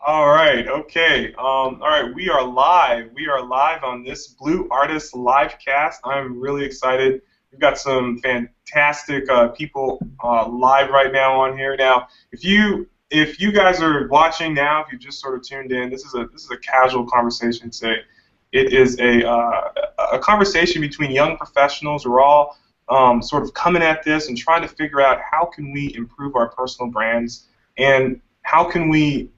All right, okay. All right, we are live. We are live on this Blue Artist LiveCast. I'm really excited. We've got some fantastic people live right now on here. Now, if you guys are watching now, if you just sort of tuned in, this is a casual conversation today. It is a conversation between young professionals. We're all sort of coming at this and trying to figure out how can we improve our personal brands and how can we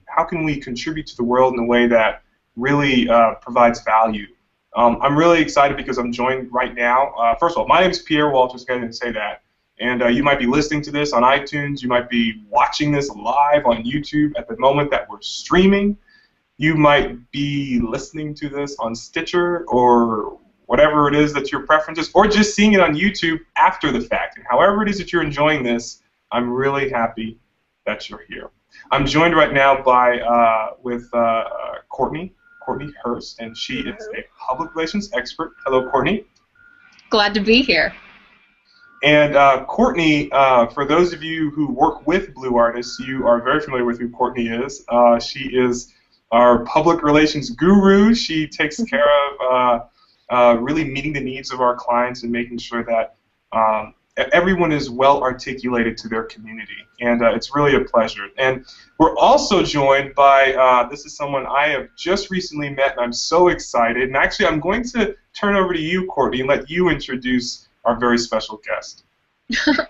contribute to the world in a way that really provides value. I'm really excited because I'm joined right now. First of all, my name is Pierre Walters. I didn't say that. And you might be listening to this on iTunes. You might be watching this live on YouTube at the moment that we're streaming. You might be listening to this on Stitcher or whatever it is that your preference is, or just seeing it on YouTube after the fact. And however it is that you're enjoying this, I'm really happy that you're here. I'm joined right now by with Kortnye Hurst, and she is a public relations expert. Hello, Kortnye. Glad to be here. And Kortnye, for those of you who work with Blue Artists, you are very familiar with who Kortnye is. She is our public relations guru. She takes care of really meeting the needs of our clients and making sure that everyone is well articulated to their community, and it's really a pleasure. And we're also joined by, this is someone I have just recently met, and I'm so excited. And actually, I'm going to turn over to you, Kortnye, and let you introduce our very special guest.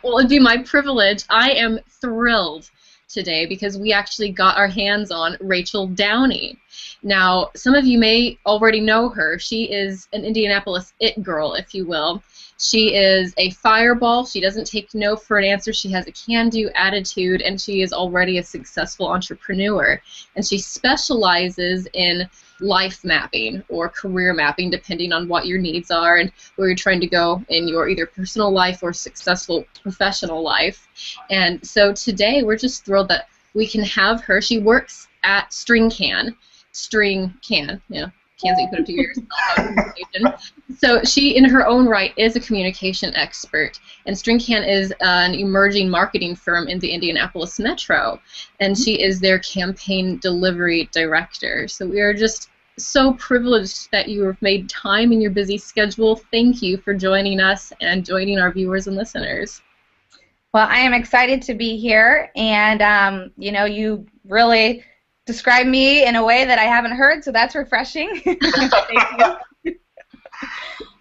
Well, it'd be my privilege. I am thrilled today because we actually got our hands on Else Downey. Now, some of you may already know her. She is an Indianapolis it girl, if you will. She is a fireball. She doesn't take no for an answer. She has a can-do attitude, and she is already a successful entrepreneur. And she specializes in life mapping or career mapping, depending on what your needs are and where you're trying to go in your either personal life or successful professional life. And so today we're just thrilled that we can have her. She works at String Can, you know, cans that you put up to your ears. So she, in her own right, is a communication expert, and String Can is an emerging marketing firm in the Indianapolis metro, and she is their campaign delivery director. So we are just so privileged that you have made time in your busy schedule. Thank you for joining us and joining our viewers and listeners. Well, I am excited to be here, and you know, you really describe me in a way that I haven't heard, so that's refreshing. Thank you.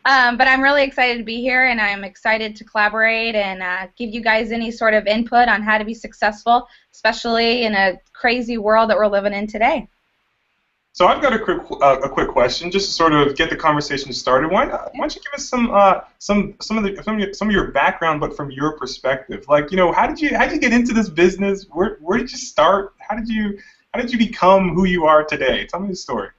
But I'm really excited to be here, and I'm excited to collaborate and give you guys any sort of input on how to be successful, especially in a crazy world that we're living in today. So I've got a quick question, just to sort of get the conversation started. Why don't you give us some of your background, but from your perspective? Like, you know, how did you get into this business? Where did you start? How did you become who you are today? Tell me the story.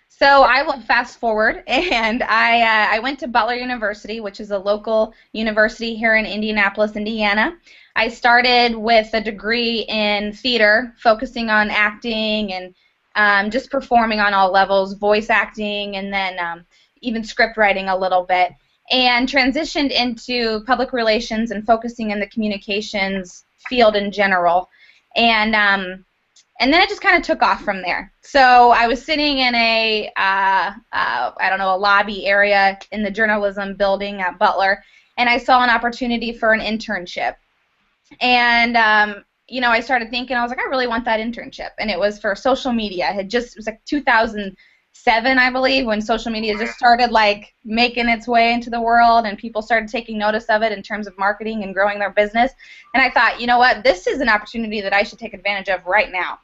So I will fast forward, and I went to Butler University, which is a local university here in Indianapolis, Indiana. I started with a degree in theater, focusing on acting and just performing on all levels, voice acting, and then even script writing a little bit, and transitioned into public relations and focusing in the communications field in general. And then it just kind of took off from there. So I was sitting in a, I don't know, a lobby area in the journalism building at Butler, and I saw an opportunity for an internship. And, you know, I started thinking, I was like, I really want that internship. And it was for social media. It was like 2007, I believe, when social media just started, like, making its way into the world, and people started taking notice of it in terms of marketing and growing their business. And I thought, you know what, this is an opportunity that I should take advantage of right now.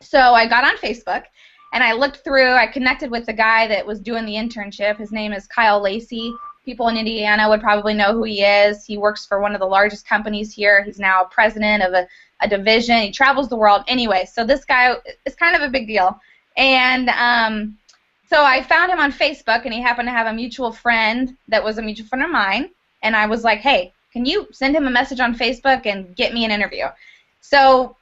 So I got on Facebook, and I looked through. I connected with the guy that was doing the internship. His name is Kyle Lacey. People in Indiana would probably know who he is. He works for one of the largest companies here. He's now president of a division. He travels the world. Anyway, so this guy is kind of a big deal. And so I found him on Facebook, and he happened to have a mutual friend that was a mutual friend of mine. And I was like, hey, can you send him a message on Facebook and get me an interview? So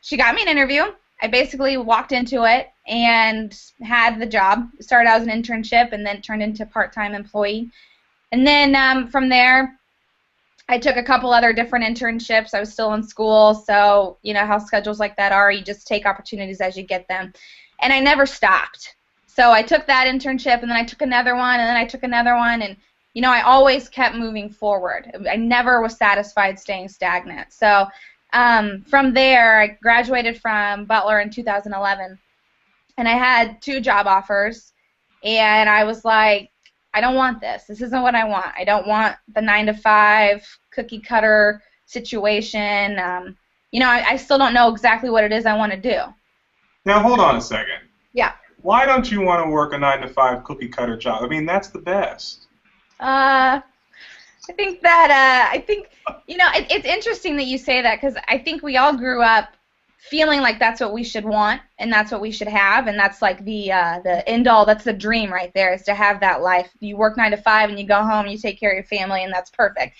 she got me an interview. I basically walked into it and had the job. It started out as an internship and then turned into part-time employee. And then from there, I took a couple other different internships. I was still in school, so you know how schedules like that are. You just take opportunities as you get them. And I never stopped. So I took that internship, and then I took another one, and then I took another one, and you know, I always kept moving forward. I never was satisfied staying stagnant. So from there, I graduated from Butler in 2011, and I had 2 job offers, and I was like, I don't want this. This isn't what I want. I don't want the 9-to-5 cookie cutter situation. You know, I still don't know exactly what it is I want to do. Now, hold on a second. Yeah. Why don't you want to work a 9-to-5 cookie cutter job? I mean, that's the best. I think that you know, it's interesting that you say that, because I think we all grew up feeling like that's what we should want and that's what we should have, and that's like the end all. That's the dream right there, is to have that life. You work 9 to 5 and you go home and you take care of your family, and that's perfect.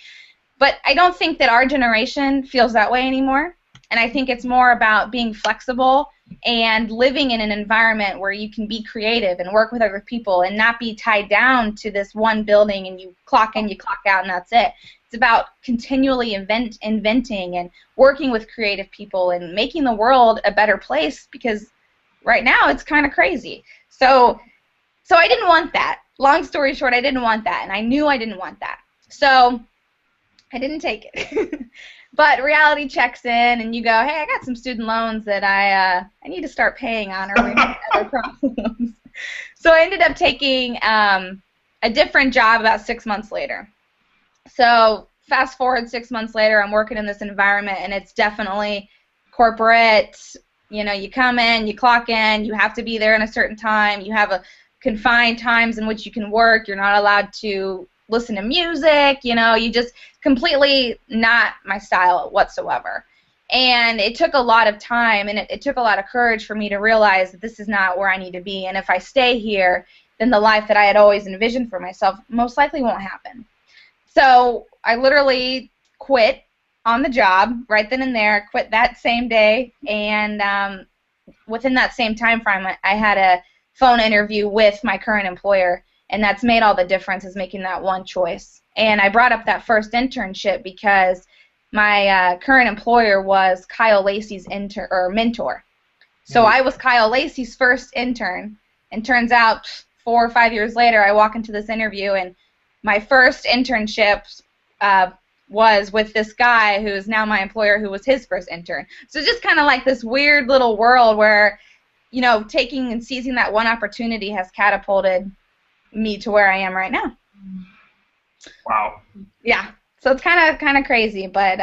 But I don't think that our generation feels that way anymore, and I think it's more about being flexible and living in an environment where you can be creative and work with other people and not be tied down to this one building and you clock in, you clock out, and that's it. It's about continually inventing and working with creative people and making the world a better place, because right now it's kind of crazy. So I didn't want that. Long story short, I didn't want that, and I knew I didn't want that. So I didn't take it. But reality checks in, and you go, hey, I got some student loans that I need to start paying on, or we have other problems. So I ended up taking a different job about 6 months later. So fast forward 6 months later, I'm working in this environment, and it's definitely corporate. You know, you come in, you clock in, you have to be there in a certain time. You have a confined times in which you can work. You're not allowed to listen to music. You know, you just completely not my style whatsoever. And it took a lot of time, and it took a lot of courage for me to realize that this is not where I need to be. And if I stay here, then the life that I had always envisioned for myself most likely won't happen. So I literally quit on the job right then and there, quit that same day, and within that same time frame, I had a phone interview with my current employer, and that's made all the difference, is making that one choice. And I brought up that first internship because my current employer was Kyle Lacey's mentor. So I was Kyle Lacey's first intern, and turns out 4 or 5 years later, I walk into this interview, and my first internship was with this guy who is now my employer, who was his first intern. So just kind of like this weird little world where, you know, taking and seizing that one opportunity has catapulted me to where I am right now. Wow. Yeah. So it's kind of crazy, but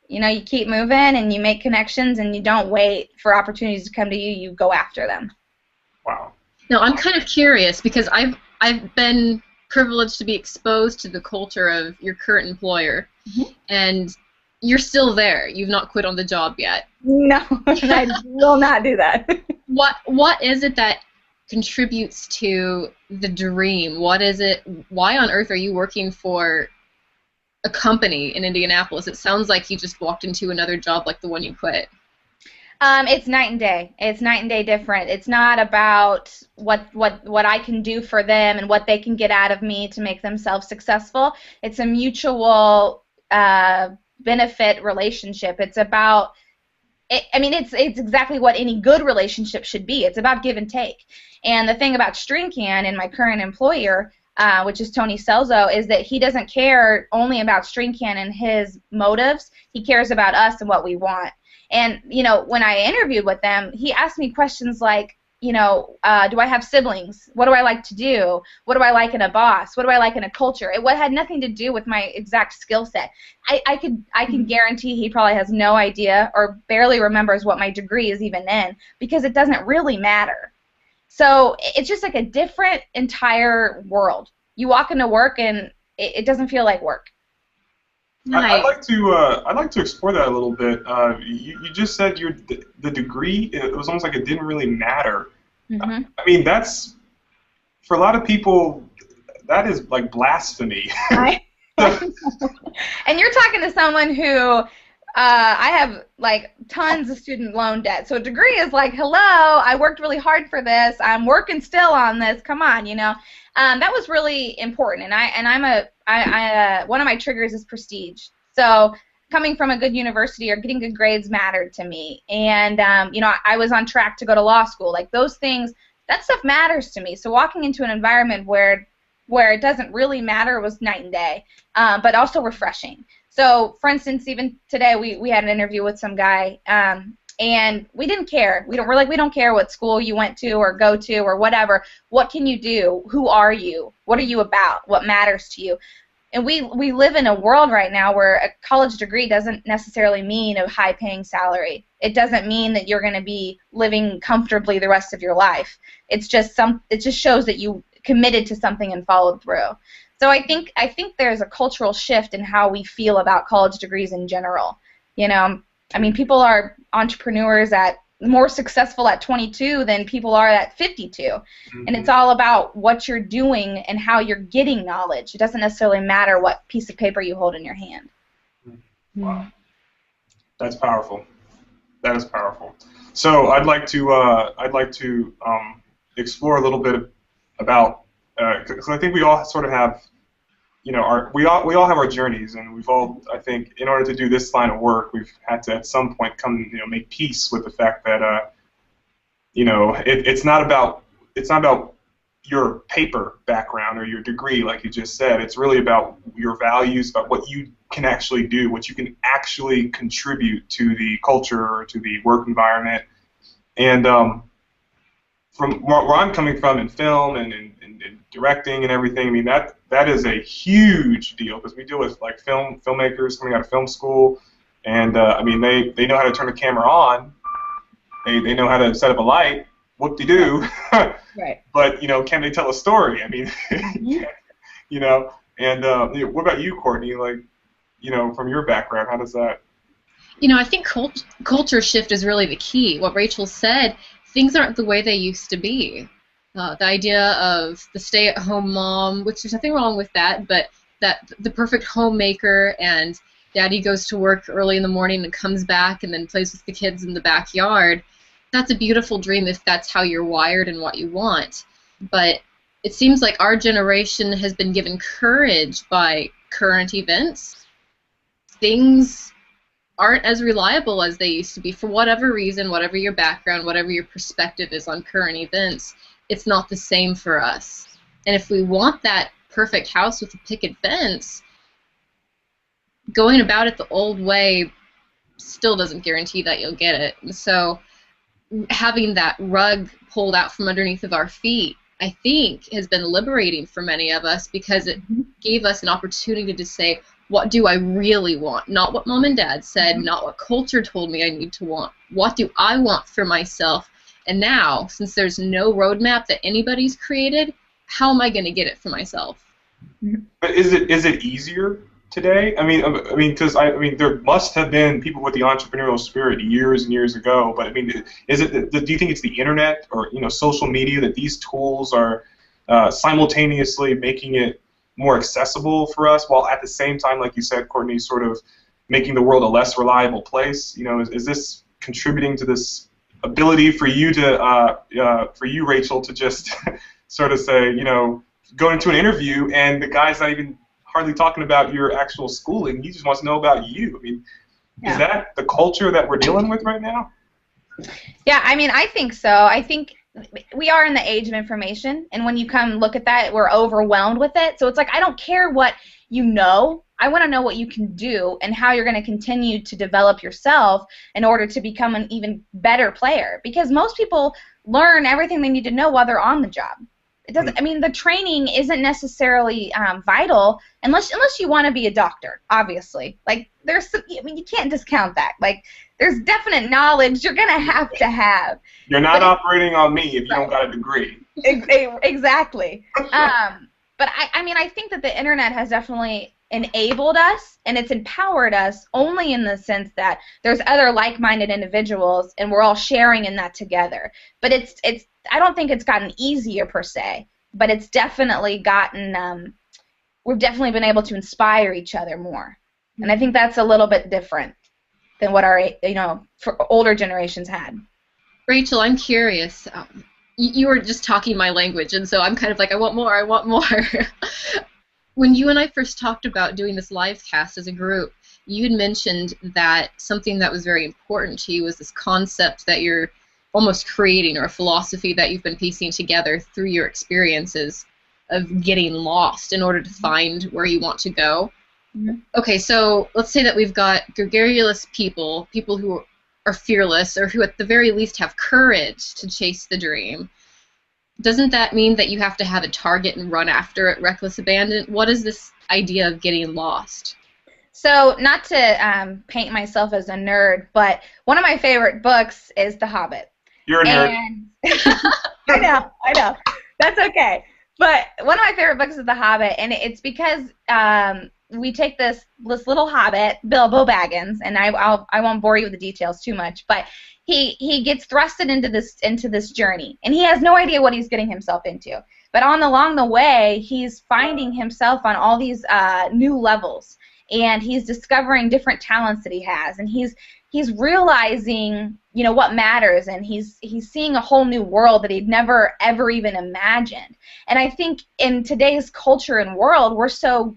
you know, you keep moving and you make connections, and you don't wait for opportunities to come to you. You go after them. Wow. Now I'm kind of curious, because I've been privileged to be exposed to the culture of your current employer, and you're still there. You've not quit on the job yet. No, I will not do that. What is it that contributes to the dream? What is it? Why on earth are you working for a company in Indianapolis? It sounds like you just walked into another job like the one you quit. It's night and day. It's night and day different. It's not about what I can do for them and what they can get out of me to make themselves successful. It's a mutual benefit relationship. It's about, I mean, it's exactly what any good relationship should be. It's about give and take. And the thing about StringCan and my current employer, which is Tony Celzo, is that he doesn't care only about StringCan and his motives. He cares about us and what we want. And, you know, when I interviewed with them, he asked me questions like, you know, do I have siblings? What do I like to do? What do I like in a boss? What do I like in a culture? It had nothing to do with my exact skill set. I can guarantee he probably has no idea or barely remembers what my degree is even in, because it doesn't really matter. So it's just like a different entire world. You walk into work and it doesn't feel like work. I'd like to explore that a little bit. You just said the degree. It was almost like it didn't really matter. I mean, that's, for a lot of people, that is like blasphemy. And you're talking to someone who I have like tons of student loan debt. So a degree is like, hello, I worked really hard for this. I'm working still on this. Come on, you know. That was really important. And one of my triggers is prestige. So coming from a good university or getting good grades mattered to me. And, you know, I was on track to go to law school. Like, those things, that stuff matters to me. So walking into an environment where it doesn't really matter was night and day, but also refreshing. So, for instance, even today we had an interview with some guy, and we didn't care. We don't care what school you went to or go to or whatever. What can you do? Who are you? What are you about? What matters to you? And we live in a world right now where a college degree doesn't necessarily mean a high-paying salary. It doesn't mean that you're going to be living comfortably the rest of your life. It just shows that you committed to something and followed through. So I think there's a cultural shift in how we feel about college degrees in general. You know, I mean, people are entrepreneurs more successful at 22 than people are at 52. Mm-hmm. And it's all about what you're doing and how you're getting knowledge. It doesn't necessarily matter what piece of paper you hold in your hand. Wow. That's powerful. That is powerful. So I'd like to explore a little bit about, because I think we all sort of have, you know, we all have our journeys, and we've all, I think, in order to do this line of work, we've had to at some point make peace with the fact that, you know, it's not about your paper background or your degree, like you just said. It's really about your values, about what you can actually do, what you can actually contribute to the culture or to the work environment. And from where I'm coming from in film and in directing and everything, I mean, that is a huge deal, because we deal with like filmmakers coming out of film school, and I mean, they know how to turn the camera on, they know how to set up a light, whoop-de-doo, right. But, you know, can they tell a story? I mean, you know, and what about you, Kortnye? Like, you know, from your background, how does that? You know, I think culture shift is really the key. What Rachel said, things aren't the way they used to be. The idea of the stay-at-home mom, which there's nothing wrong with that, but that the perfect homemaker, and daddy goes to work early in the morning and comes back and then plays with the kids in the backyard, that's a beautiful dream if that's how you're wired and what you want. But it seems like our generation has been given courage by current events. Things aren't as reliable as they used to be for whatever reason, whatever your background, whatever your perspective is on current events. It's not the same for us. And if we want that perfect house with a picket fence, going about it the old way still doesn't guarantee that you'll get it. And so having that rug pulled out from underneath of our feet, I think, has been liberating for many of us, because it gave us an opportunity to say, what do I really want? Not what mom and dad said, not what culture told me I need to want. What do I want for myself? And now, since there's no roadmap that anybody's created, how am I going to get it for myself? But is it easier today? I mean, because there must have been people with the entrepreneurial spirit years and years ago. But I mean, is it? Do you think it's the internet or, you know, social media, that these tools are simultaneously making it more accessible for us, while at the same time, like you said, Kortnye, sort of making the world a less reliable place? You know, is this contributing to this ability for you to, for you, Rachel, to just sort of say, you know, go into an interview and the guy's not even hardly talking about your actual schooling, he just wants to know about you? I mean, is that the culture that we're dealing with right now? Yeah, I mean, I think so. I think we are in the age of information, and when you come look at that, we're overwhelmed with it. So it's like, I don't care what you know. I want to know what you can do and how you're going to continue to develop yourself in order to become an even better player. Because most people learn everything they need to know while they're on the job. It doesn't. I mean, the training isn't necessarily vital unless you want to be a doctor. Obviously, like there's some, I mean, you can't discount that. Like there's definite knowledge you're gonna have to have. You're not operating on me if you don't got a degree. Exactly. But I mean, I think that the internet has definitely enabled us, and it's empowered us only in the sense that there's other like-minded individuals, and we're all sharing in that together. But it's I don't think it's gotten easier per se, but it's definitely gotten. We've definitely been able to inspire each other more, and I think that's a little bit different than what our for older generations had. Rachel, I'm curious. You were just talking my language, and so I'm kind of like, I want more, I want more. When you and I first talked about doing this LiveCast as a group, you had mentioned that something that was very important to you was this concept that you're almost creating, or a philosophy that you've been piecing together through your experiences of getting lost in order to find where you want to go. Mm-hmm. Okay, so let's say that we've got gregarious people who are fearless, or who at the very least have courage to chase the dream. Doesn't that mean that you have to have a target and run after it, reckless abandon? What is this idea of getting lost? So, not to paint myself as a nerd, but one of my favorite books is The Hobbit. You're a nerd. I know. That's okay. But one of my favorite books is The Hobbit, and it's because we take this little hobbit, Bilbo Baggins, and I won't bore you with the details too much, but he gets thrusted into this journey, and he has no idea what he's getting himself into. But along the way, he's finding himself on all these new levels, and he's discovering different talents that he has, and he's realizing, you know, what matters, and he's seeing a whole new world that he'd never ever even imagined. And I think in today's culture and world, we're so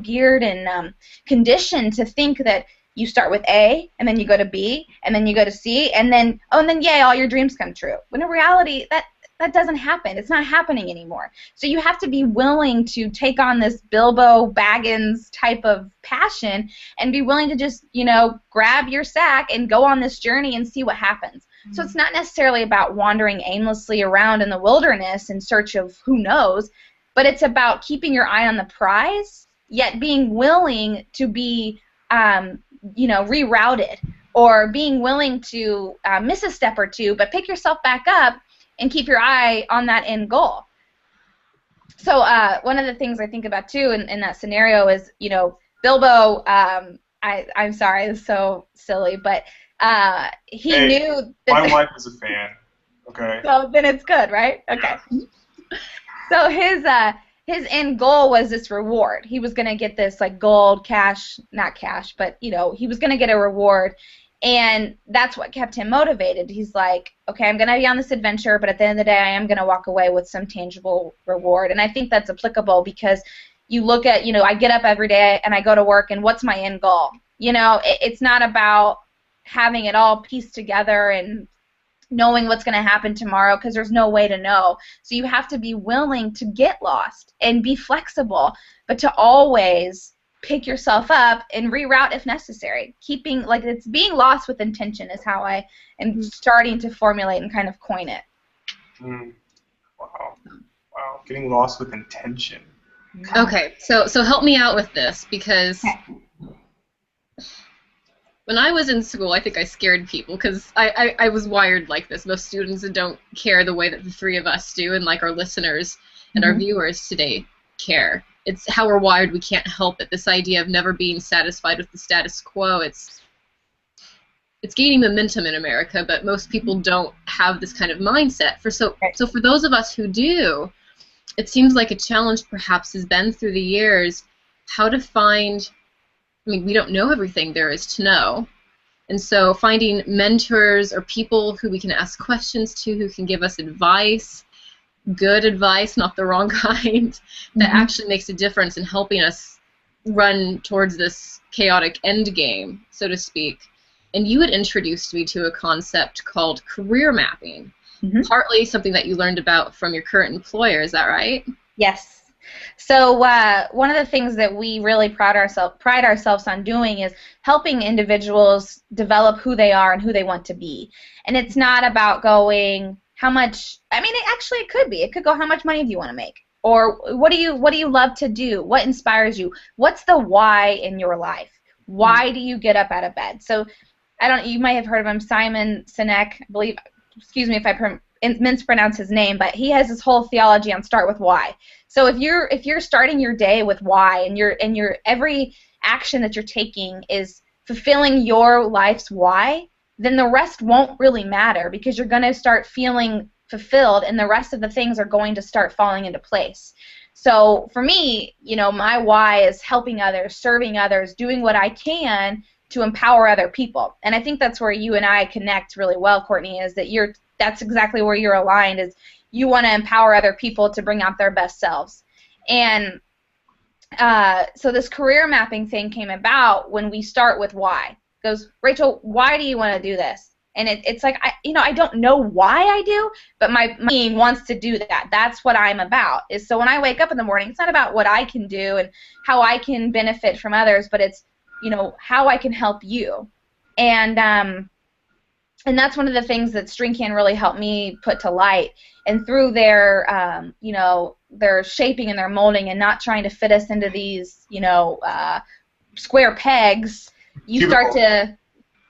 geared and conditioned to think that you start with A, and then you go to B, and then you go to C, and then yay, all your dreams come true. When in reality, that doesn't happen. It's not happening anymore. So you have to be willing to take on this Bilbo Baggins type of passion and be willing to just, you know, grab your sack and go on this journey and see what happens. Mm-hmm. So it's not necessarily about wandering aimlessly around in the wilderness in search of who knows, but it's about keeping your eye on the prize, yet being willing to be, you know, rerouted, or being willing to miss a step or two, but pick yourself back up and keep your eye on that end goal. So one of the things I think about too in that scenario is, you know, Bilbo. I'm sorry, it's so silly, but he knew that my wife is a fan. Okay. So then it's good, right? Okay. Yeah. So his end goal was this reward. He was gonna get this like gold, cash, not cash, but you know, he was gonna get a reward. And that's what kept him motivated. He's like, okay, I'm going to be on this adventure, but at the end of the day, I am going to walk away with some tangible reward. And I think that's applicable because you look at, you know, I get up every day and I go to work, and what's my end goal? You know, it's not about having it all pieced together and knowing what's going to happen tomorrow, because there's no way to know. So you have to be willing to get lost and be flexible, but to always pick yourself up and reroute if necessary. Keeping, like, it's being lost with intention is how I am starting to formulate and kind of coin it. Wow. Getting lost with intention. Okay, so help me out with this, because when I was in school, I think I scared people, because I was wired like this. Most students don't care the way that the three of us do, and like our listeners and our viewers today care. It's how we're wired. We can't help it. This idea of never being satisfied with the status quo, it's gaining momentum in America, but most people don't have this kind of mindset. So for those of us who do, it seems like a challenge perhaps has been through the years how to find, I mean, we don't know everything there is to know. And so finding mentors or people who we can ask questions to, who can give us advice, good advice, not the wrong kind, that actually makes a difference in helping us run towards this chaotic end game, so to speak. And you had introduced me to a concept called career mapping, partly something that you learned about from your current employer, is that right? Yes. So one of the things that we really pride ourselves on doing is helping individuals develop who they are and who they want to be. And it's not about going, how much, I mean, it could be. It could go, how much money do you want to make? Or what do you love to do? What inspires you? What's the why in your life? Why do you get up out of bed? So, you might have heard of him, Simon Sinek, I believe, excuse me if I mispronounce his name, but he has this whole theology on start with why. So if you're starting your day with why, and your every action that you're taking is fulfilling your life's why, then the rest won't really matter, because you're going to start feeling fulfilled, and the rest of the things are going to start falling into place. So for me, you know, my why is helping others, serving others, doing what I can to empower other people. And I think that's where you and I connect really well, Kortnye, is that that's exactly where you're aligned, is you want to empower other people to bring out their best selves. And so this career mapping thing came about when we start with why. It goes, Rachel, why do you want to do this? And it's like, I don't know why I do, but my team wants to do that. That's what I'm about. Is so when I wake up in the morning, it's not about what I can do and how I can benefit from others, but it's, how I can help you. And that's one of the things that String Can really helped me put to light. And through their, their shaping and their molding and not trying to fit us into these, square pegs, you Cubicles. start to,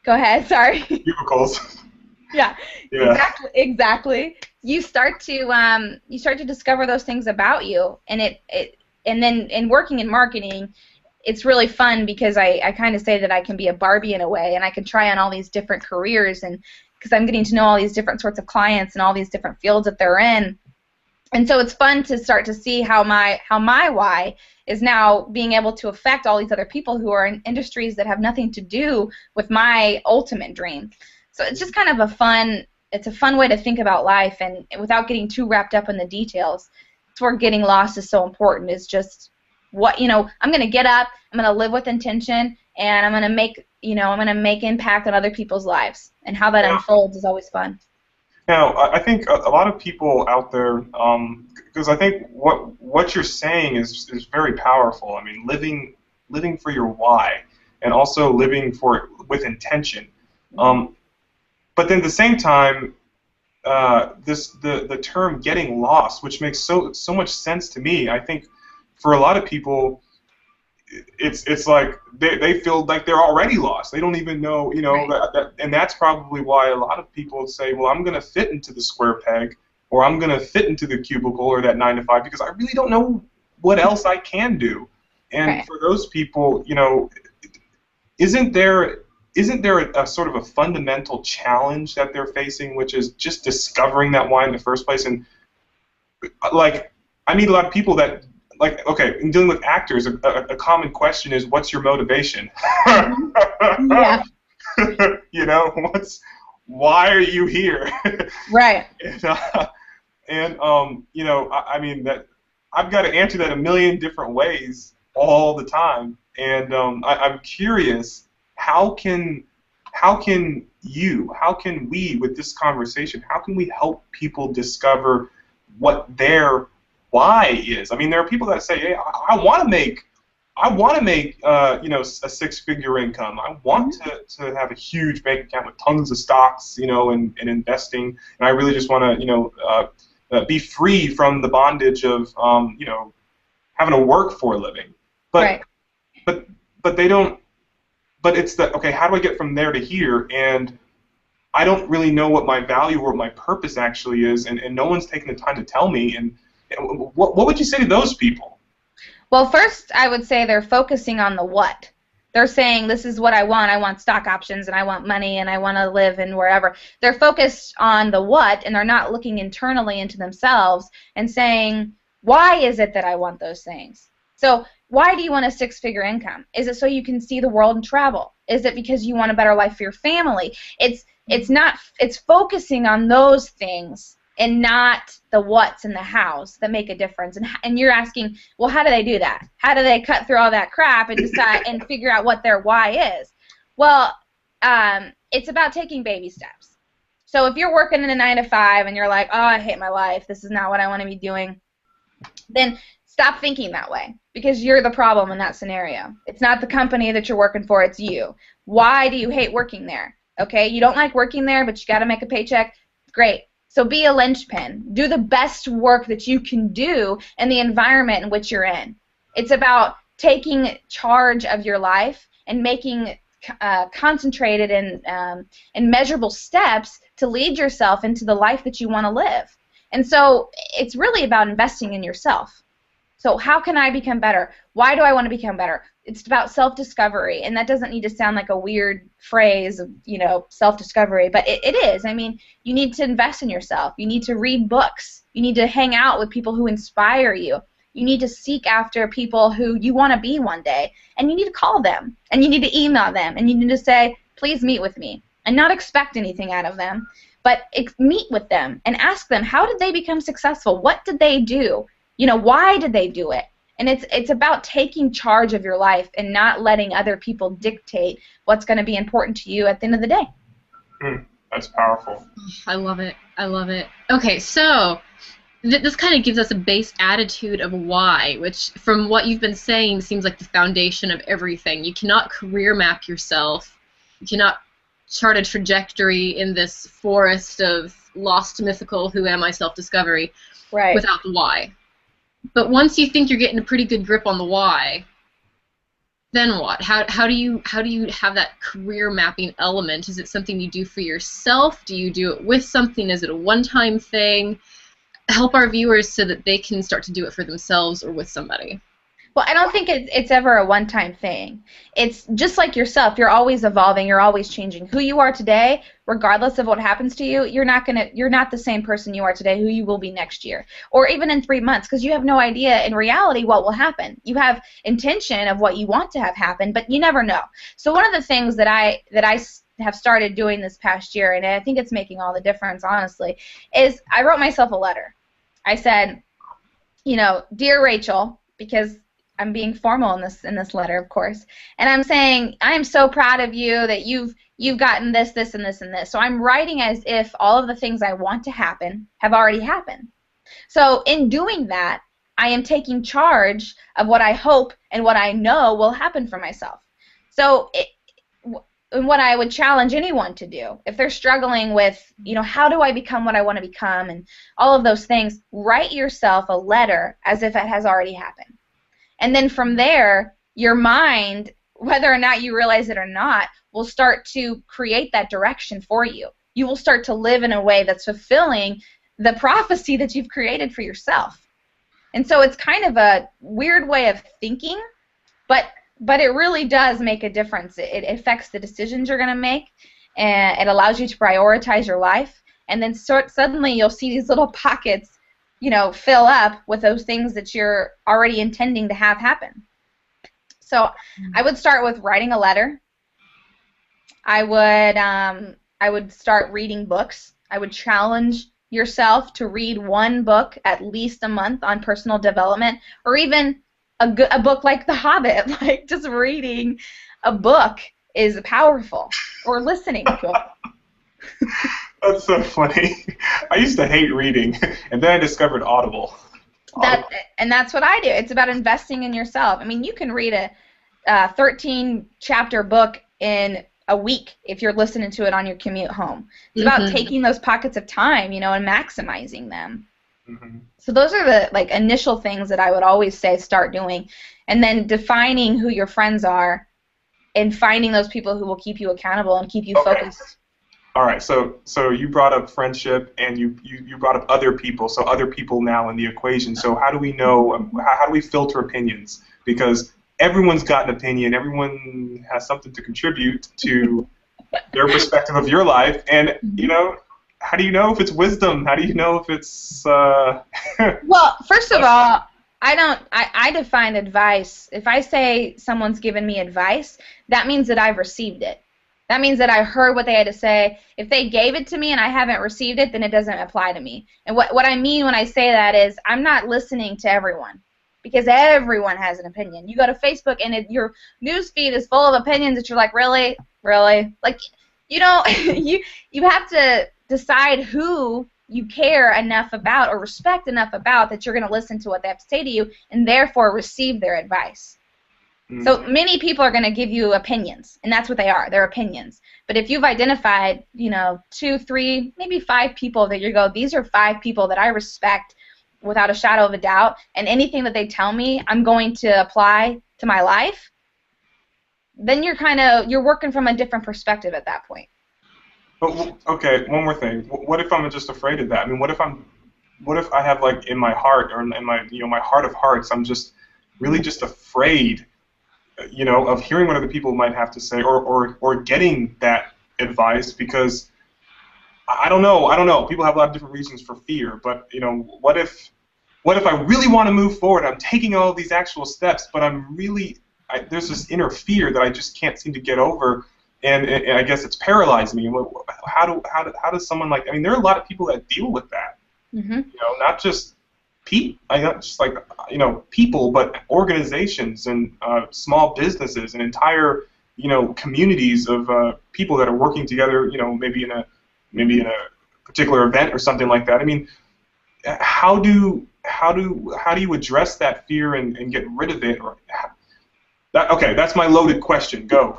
go ahead, sorry. Cubicles. Yeah, exactly. You start to discover those things about you, and and then in working in marketing, it's really fun because I kind of say that I can be a Barbie in a way, and I can try on all these different careers, and because I'm getting to know all these different sorts of clients and all these different fields that they're in, and so it's fun to start to see how my why is now being able to affect all these other people who are in industries that have nothing to do with my ultimate dream. So it's just kind of a fun way to think about life, and without getting too wrapped up in the details. It's where getting lost is so important. Is just what I'm going to get up, I'm going to live with intention, and I'm going to make impact on other people's lives. And how that unfolds is always fun. Now, I think a lot of people out there, because I think what you're saying is very powerful. I mean, living for your why, and also living with intention. But then at the same time, the term getting lost, which makes so much sense to me. I think for a lot of people, it's like they feel like they're already lost. They don't even know, right. And that's probably why a lot of people say, well, I'm going to fit into the square peg, or I'm going to fit into the cubicle or that 9 to 5 because I really don't know what else I can do. And right. For those people, isn't there a sort of a fundamental challenge that they're facing, which is just discovering that why in the first place? And like, I meet a lot of people that, like, okay, in dealing with actors, a common question is, what's your motivation? Yeah. Why are you here? Right. I mean, that I've got to answer that a million different ways all the time, and I'm curious, how can we, with this conversation, how can we help people discover what their why is? I mean, there are people that say, hey, I want to make a six-figure income. I want to have a huge bank account with tons of stocks, and investing, and I really just want to, be free from the bondage of, having to work for a living. But, right. but they don't. But it's okay, how do I get from there to here? And I don't really know what my value or what my purpose actually is, and no one's taking the time to tell me. And what would you say to those people? Well, first, I would say they're focusing on the what. They're saying, this is what I want. I want stock options, and I want money, and I want to live in wherever. They're focused on the what, and they're not looking internally into themselves and saying, why is it that I want those things? So why do you want a six-figure income? Is it so you can see the world and travel? Is it because you want a better life for your family? It's focusing on those things and not the what's in the house that make a difference. And you're asking, well, how do they do that? How do they cut through all that crap and decide and figure out what their why is? Well, it's about taking baby steps. So if you're working in a 9 to 5 and you're like, oh, I hate my life, this is not what I want to be doing, then stop thinking that way, because you're the problem in that scenario. It's not the company that you're working for, it's you. Why do you hate working there? Okay, you don't like working there, but you got to make a paycheck. Great. So be a linchpin. Do the best work that you can do in the environment in which you're in. It's about taking charge of your life and making concentrated and measurable steps to lead yourself into the life that you want to live. And so it's really about investing in yourself. So how can I become better? Why do I want to become better? It's about self-discovery, and that doesn't need to sound like a weird phrase of, self-discovery, but it is. I mean, you need to invest in yourself. You need to read books. You need to hang out with people who inspire you. You need to seek after people who you want to be one day, and you need to call them, and you need to email them, and you need to say, please meet with me, and not expect anything out of them, but meet with them and ask them, how did they become successful? What did they do? Why did they do it? And it's about taking charge of your life and not letting other people dictate what's going to be important to you at the end of the day. That's powerful. I love it. I love it. Okay, so this kind of gives us a base attitude of why, which from what you've been saying seems like the foundation of everything. You cannot career map yourself. You cannot chart a trajectory in this forest of lost mythical who am I self-discovery without the why. But once you think you're getting a pretty good grip on the why, then what? How do you have that career mapping element? Is it something you do for yourself? Do you do it with something? Is it a one-time thing? Help our viewers so that they can start to do it for themselves or with somebody. Well, I don't think it's ever a one-time thing. It's just like yourself. You're always evolving. You're always changing. Who you are today, regardless of what happens to you, you're not the same person you are today who you will be next year, or even in 3 months, because you have no idea in reality what will happen. You have intention of what you want to have happen, but you never know. So one of the things that I have started doing this past year, and I think it's making all the difference, honestly, is I wrote myself a letter. I said, dear Rachel, because I'm being formal in this letter, of course, and I'm saying I am so proud of you that you've gotten this, this, and this, and this. So I'm writing as if all of the things I want to happen have already happened. So in doing that, I am taking charge of what I hope and what I know will happen for myself. So what I would challenge anyone to do, if they're struggling with, how do I become what I want to become, and all of those things, write yourself a letter as if it has already happened. And then from there, your mind, whether or not you realize it or not, will start to create that direction for you. You will start to live in a way that's fulfilling the prophecy that you've created for yourself. And so it's kind of a weird way of thinking, but it really does make a difference. It affects the decisions you're going to make, and it allows you to prioritize your life. And then suddenly you'll see these little pockets fill up with those things that you're already intending to have happen. So I would start with writing a letter. I would start reading books. I would challenge yourself to read one book at least a month on personal development, or even a book like The Hobbit. Like, just reading a book is powerful, or listening to it. That's so funny. I used to hate reading, and then I discovered Audible. And that's what I do. It's about investing in yourself. I mean, you can read a 13-chapter book in a week if you're listening to it on your commute home. It's about taking those pockets of time, and maximizing them. So those are the initial things that I would always say start doing, and then defining who your friends are, and finding those people who will keep you accountable and keep you focused. All right, so you brought up friendship, and you brought up other people, so other people now in the equation. So how do we know, how do we filter opinions? Because everyone's got an opinion, everyone has something to contribute to their perspective of your life, and, how do you know if it's wisdom? How do you know if it's... Well, first of all, I define advice. If I say someone's given me advice, that means that I've received it. That means that I heard what they had to say. If they gave it to me and I haven't received it, then it doesn't apply to me. And what I mean when I say that is I'm not listening to everyone, because everyone has an opinion. You go to Facebook and your news feed is full of opinions that you're like, really? Like, you have to decide who you care enough about or respect enough about that you're going to listen to what they have to say to you and therefore receive their advice. So many people are going to give you opinions, and that's what they are. They're opinions. But if you've identified, 2, 3, maybe 5 people that you go, these are 5 people that I respect without a shadow of a doubt, and anything that they tell me I'm going to apply to my life, then you're working from a different perspective at that point. But, okay, one more thing. What if I'm just afraid of that? I mean, what if I have, in my heart, or in my, my heart of hearts, I'm just really just afraid, of hearing what other people might have to say, or getting that advice, because I don't know. People have a lot of different reasons for fear, but what if I really want to move forward? I'm taking all of these actual steps, but there's this inner fear that I just can't seem to get over, and I guess it's paralyzed me. How does someone there are a lot of people that deal with that. Not just not just like people, but organizations and small businesses and entire communities of people that are working together. Maybe in a particular event or something like that. I mean, how do you address that fear and get rid of it? Okay, that's my loaded question. Go.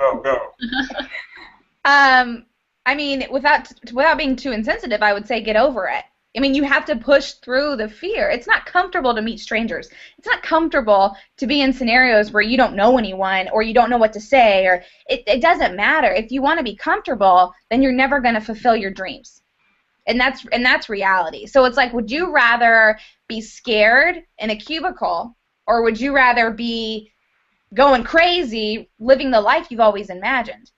I mean, without being too insensitive, I would say get over it. I mean, you have to push through the fear. It's not comfortable to meet strangers. It's not comfortable to be in scenarios where you don't know anyone or you don't know what to say, or it doesn't matter. If you want to be comfortable, then you're never going to fulfill your dreams. And that's reality. So it's like, would you rather be scared in a cubicle, or would you rather be going crazy, living the life you've always imagined?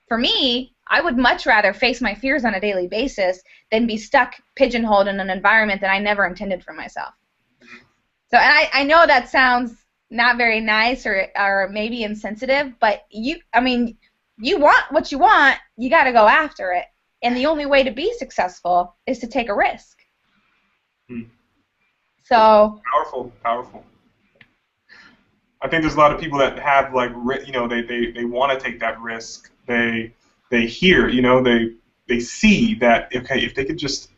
For me, I would much rather face my fears on a daily basis than be stuck pigeonholed in an environment that I never intended for myself. So, and I know that sounds not very nice or maybe insensitive, but you want what you want, you got to go after it. And the only way to be successful is to take a risk. So powerful. I think there's a lot of people that have they want to take that risk. They hear, they see that, okay, if they could just,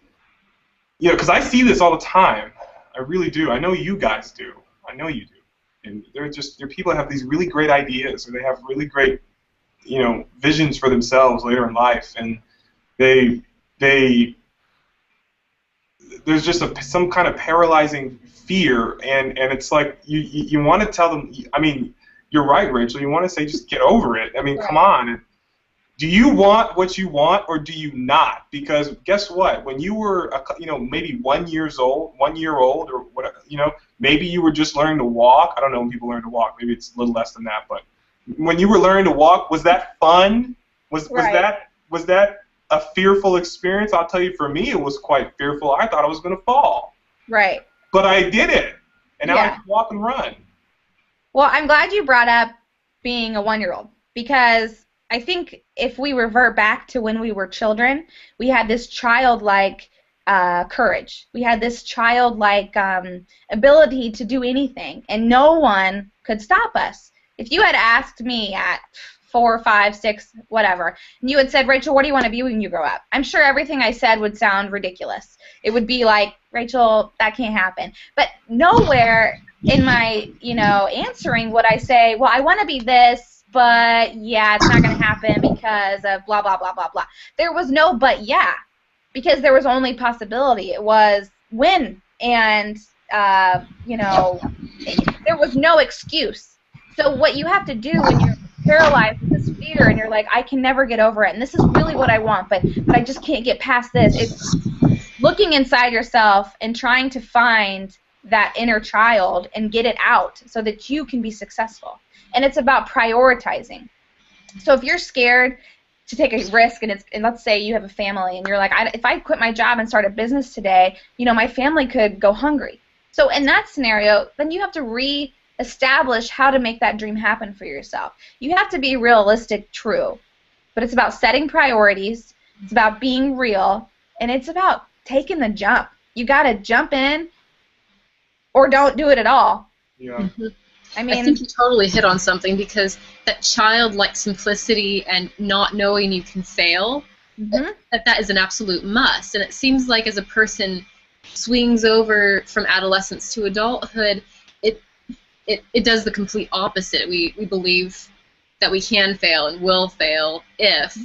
because I see this all the time. I really do. I know you guys do. I know you do. And there are people that have these really great ideas, or they have really great, visions for themselves later in life, and there's just some kind of paralyzing fear, and it's like you want to tell them. I mean, you're right, Rachel. You want to say just get over it. I mean, come on. Do you want what you want, or do you not? Because guess what? When you were, maybe 1 year old, or whatever, maybe you were just learning to walk. I don't know when people learn to walk. Maybe it's a little less than that. But when you were learning to walk, was that fun? Was that a fearful experience? I'll tell you, for me, it was quite fearful. I thought I was going to fall. Right. But I did it, and now I can walk and run. Well, I'm glad you brought up being a 1-year-old, because I think if we revert back to when we were children, we had this childlike courage. We had this childlike ability to do anything, and no one could stop us. If you had asked me at 4, 5, 6, whatever, and you had said, Rachel, what do you want to be when you grow up? I'm sure everything I said would sound ridiculous. It would be like, Rachel, that can't happen. But nowhere in my, answering would I say, well, I want to be this, but yeah, it's not going to happen because of blah, blah, blah, blah, blah. There was no but yeah, because there was only possibility. It was when, and, there was no excuse. So what you have to do when you're paralyzed with this fear and you're like, I can never get over it, and this is really what I want, but I just can't get past this, it's looking inside yourself and trying to find that inner child and get it out so that you can be successful. And it's about prioritizing. So if you're scared to take a risk, and let's say you have a family, and you're like, if I quit my job and start a business today, my family could go hungry. So in that scenario, then you have to reestablish how to make that dream happen for yourself. You have to be realistic, true, but it's about setting priorities, it's about being real, and it's about taking the jump. You got to jump in or don't do it at all. Yeah. I think you totally hit on something, because that childlike simplicity and not knowing you can fail, that is an absolute must. And it seems like as a person swings over from adolescence to adulthood, it does the complete opposite. We believe that we can fail and will fail if,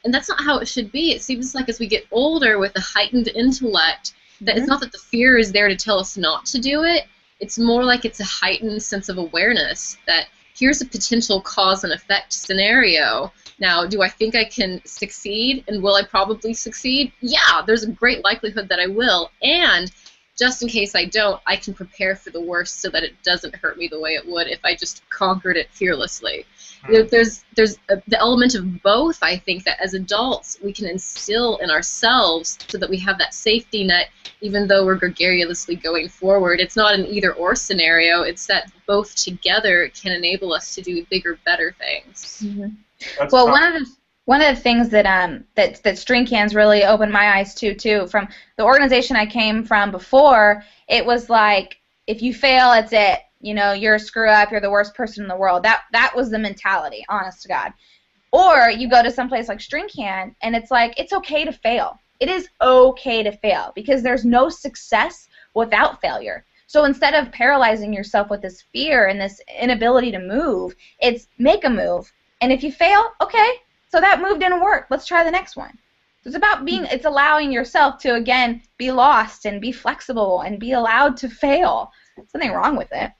and that's not how it should be. It seems like as we get older with a heightened intellect, that it's not that the fear is there to tell us not to do it. It's more like it's a heightened sense of awareness that here's a potential cause and effect scenario. Now, do I think I can succeed, and will I probably succeed? Yeah, there's a great likelihood that I will, and just in case I don't, I can prepare for the worst so that it doesn't hurt me the way it would if I just conquered it fearlessly. There's the element of both, I think, that as adults we can instill in ourselves so that we have that safety net even though we're gregariously going forward. It's not an either-or scenario. It's that both together can enable us to do bigger, better things. Well, One of the things that string cans really opened my eyes to too, from the organization I came from before, it was like, if you fail, it's it. You know, you're a screw up, you're the worst person in the world. That was the mentality, honest to God. Or you go to some place like String Can, and it's like, it's okay to fail. It is okay to fail, because there's no success without failure. So instead of paralyzing yourself with this fear and this inability to move, it's make a move. And if you fail, okay, so that move didn't work. Let's try the next one. So it's about it's allowing yourself to, again, be lost and be flexible and be allowed to fail. There's nothing wrong with it.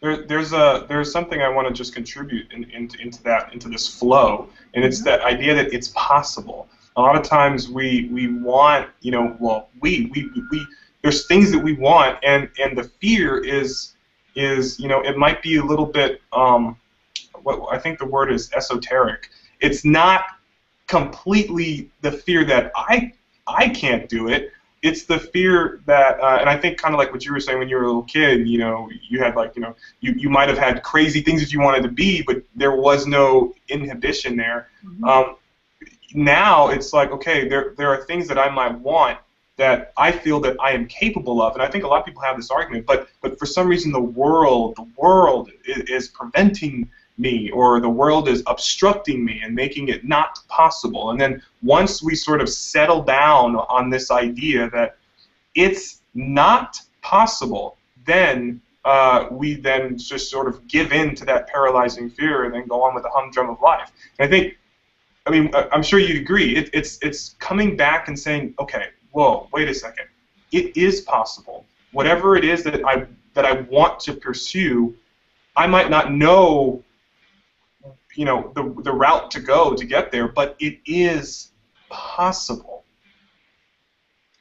There's something I want to just contribute into this flow, and it's that idea that it's possible. A lot of times we want, you know, well, we there's things that we want, and the fear is you know, it might be a little bit what I think the word is esoteric. It's not completely the fear that I can't do it. It's the fear that, and I think kind of like what you were saying when you were a little kid, you know, you had like, you know, you might have had crazy things that you wanted to be, but there was no inhibition there. Mm-hmm. Now it's like, okay, there are things that I might want that I feel that I am capable of, and I think a lot of people have this argument, but for some reason the world is preventing me, or the world is obstructing me and making it not possible. And then once we sort of settle down on this idea that it's not possible, then we then just sort of give in to that paralyzing fear and then go on with the humdrum of life. And I mean, I'm sure you'd agree, it's coming back and saying, okay, whoa, wait a second, it is possible. Whatever it is that I want to pursue, I might not know, you know, the route to go to get there, but it is possible.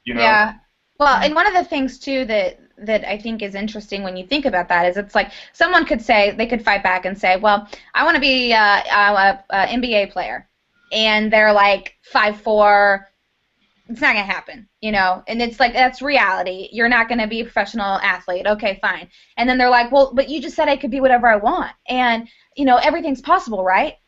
You know? Yeah. Well, and one of the things too that I think is interesting when you think about that is, it's like someone could say, they could fight back and say, well, I want to be a NBA player, and they're like 5'4". It's not going to happen, you know, and it's like, that's reality. You're not going to be a professional athlete. Okay, fine. And then they're like, well, but you just said I could be whatever I want, and, you know, everything's possible, right?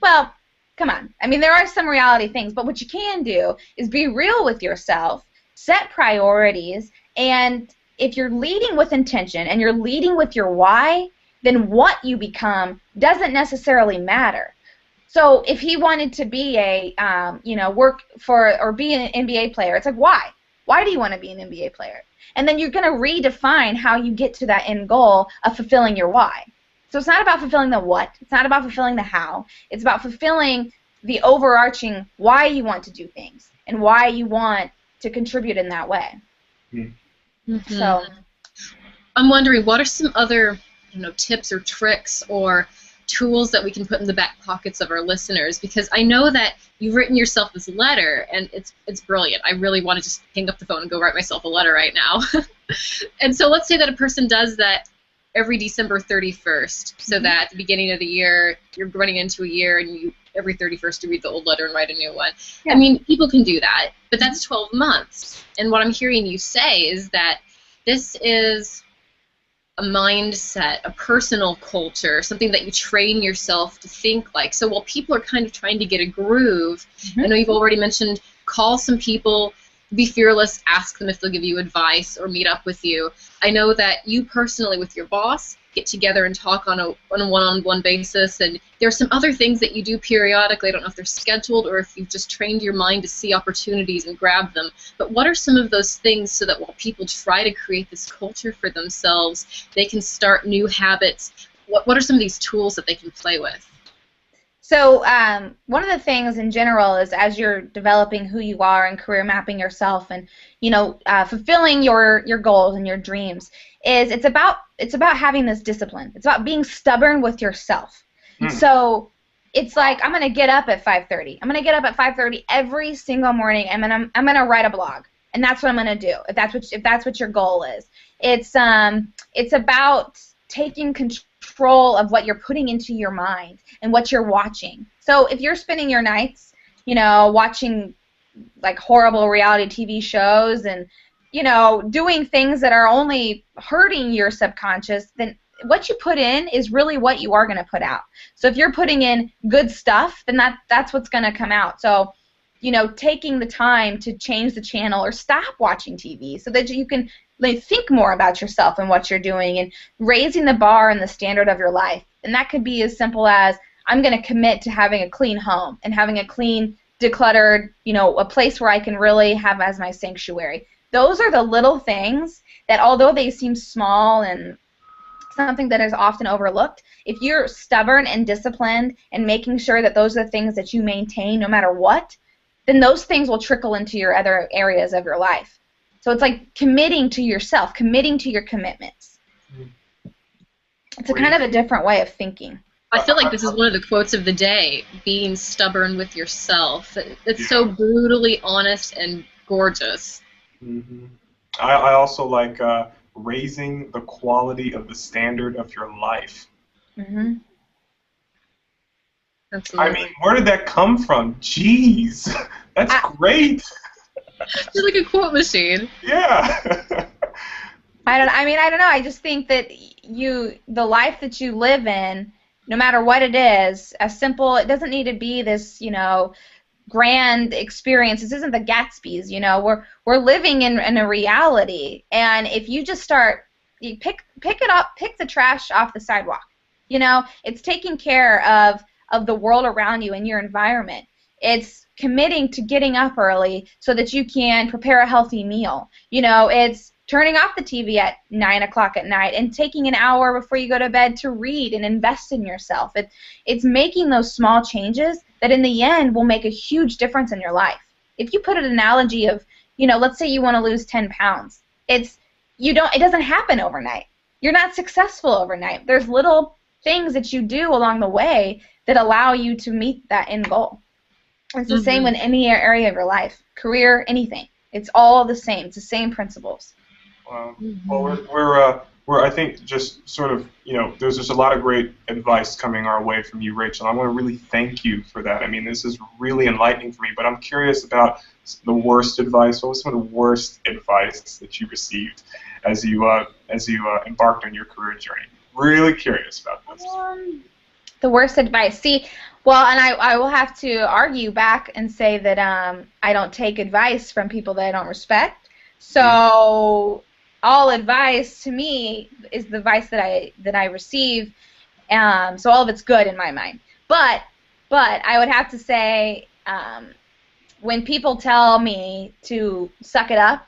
Well, come on. I mean, there are some reality things, but what you can do is be real with yourself, set priorities, and if you're leading with intention and you're leading with your why, then what you become doesn't necessarily matter. So if he wanted to be a, you know, work for or be an NBA player, it's like, why? Why do you want to be an NBA player? And then you're going to redefine how you get to that end goal of fulfilling your why. So it's not about fulfilling the what. It's not about fulfilling the how. It's about fulfilling the overarching why you want to do things and why you want to contribute in that way. Mm-hmm. So I'm wondering, what are some other, you know, tips or tricks or tools that we can put in the back pockets of our listeners? Because I know that you've written yourself this letter, and it's brilliant. I really want to just hang up the phone and go write myself a letter right now. And so let's say that a person does that every December 31st, so that at the beginning of the year, you're running into a year, and you every 31st you read the old letter and write a new one. Yeah. I mean, people can do that, but that's 12 months. And what I'm hearing you say is that this is a mindset, a personal culture, something that you train yourself to think like. So while people are kind of trying to get a groove, I know you've already mentioned call some people, be fearless, ask them if they'll give you advice or meet up with you. I know that you personally with your boss get together and talk on a one-on-one basis, and there's some other things that you do periodically. I don't know if they're scheduled or if you've just trained your mind to see opportunities and grab them. But what are some of those things so that while people try to create this culture for themselves, they can start new habits? What are some of these tools that they can play with? So one of the things in general is, as you're developing who you are and career mapping yourself and, you know, fulfilling your goals and your dreams, is it's about having this discipline. It's about being stubborn with yourself. So it's like, I'm gonna get up at 5:30. I'm gonna get up at 5:30 every single morning, and I'm gonna write a blog, and that's what I'm gonna do. If that's what your goal is, it's about taking control of what you're putting into your mind and what you're watching. So if you're spending your nights, you know, watching like horrible reality TV shows and, you know, doing things that are only hurting your subconscious, then what you put in is really what you are going to put out. So if you're putting in good stuff, then that's what's going to come out. So, you know, taking the time to change the channel or stop watching TV so that you can think more about yourself and what you're doing, and raising the bar and the standard of your life. And that could be as simple as, I'm going to commit to having a clean home and having a clean, decluttered, you know, a place where I can really have as my sanctuary. Those are the little things that, although they seem small and something that is often overlooked, if you're stubborn and disciplined and making sure that those are the things that you maintain no matter what, then those things will trickle into your other areas of your life. So it's like committing to yourself, committing to your commitments. It's a kind of a different way of thinking. I feel like this is one of the quotes of the day, being stubborn with yourself. It's so brutally honest and gorgeous. Mm-hmm. I also like raising the quality of the standard of your life. Mm-hmm. Absolutely. I mean, where did that come from? Jeez, that's great. You're like a quote machine. Yeah. I don't know. I just think that the life that you live in, no matter what it is, as simple, it doesn't need to be this, you know, grand experience. This isn't the Gatsby's, you know. We're living in a reality, and if you just you pick it up, pick the trash off the sidewalk. You know, it's taking care of the world around you and your environment. It's committing to getting up early so that you can prepare a healthy meal. You know, it's turning off the TV at 9 o'clock at night and taking an hour before you go to bed to read and invest in yourself. It's making those small changes that in the end will make a huge difference in your life. If you put an analogy of, you know, let's say you want to lose 10 pounds. It doesn't happen overnight. You're not successful overnight. There's little things that you do along the way that allow you to meet that end goal. It's the same in any area of your life, career, anything. It's all the same. It's the same principles. Well, we're I think just sort of, you know, there's just a lot of great advice coming our way from you, Rachel. I want to really thank you for that. I mean, this is really enlightening for me, but I'm curious about the worst advice. What was some of the worst advice that you received as you embarked on your career journey? Really curious about this. The worst advice. See, well, and I will have to argue back and say that I don't take advice from people that I don't respect. So all advice to me is the advice that I receive. So all of it's good in my mind. But I would have to say, when people tell me to suck it up,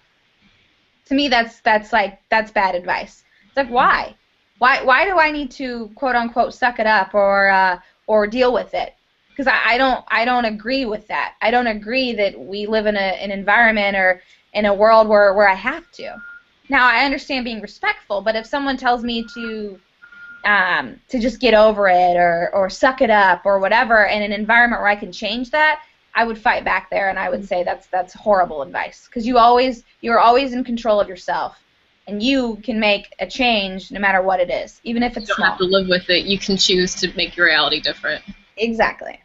to me that's bad advice. It's like, why? Why do I need to quote unquote suck it up or deal with it? Because I don't agree with that. I don't agree that we live in an environment or in a world where I have to. Now, I understand being respectful, but if someone tells me to just get over it or suck it up or whatever in an environment where I can change that, I would fight back there and I would say that's horrible advice, because you're always in control of yourself, and you can make a change no matter what it is, even if it's small. You don't have to live with it. You can choose to make your reality different. Exactly.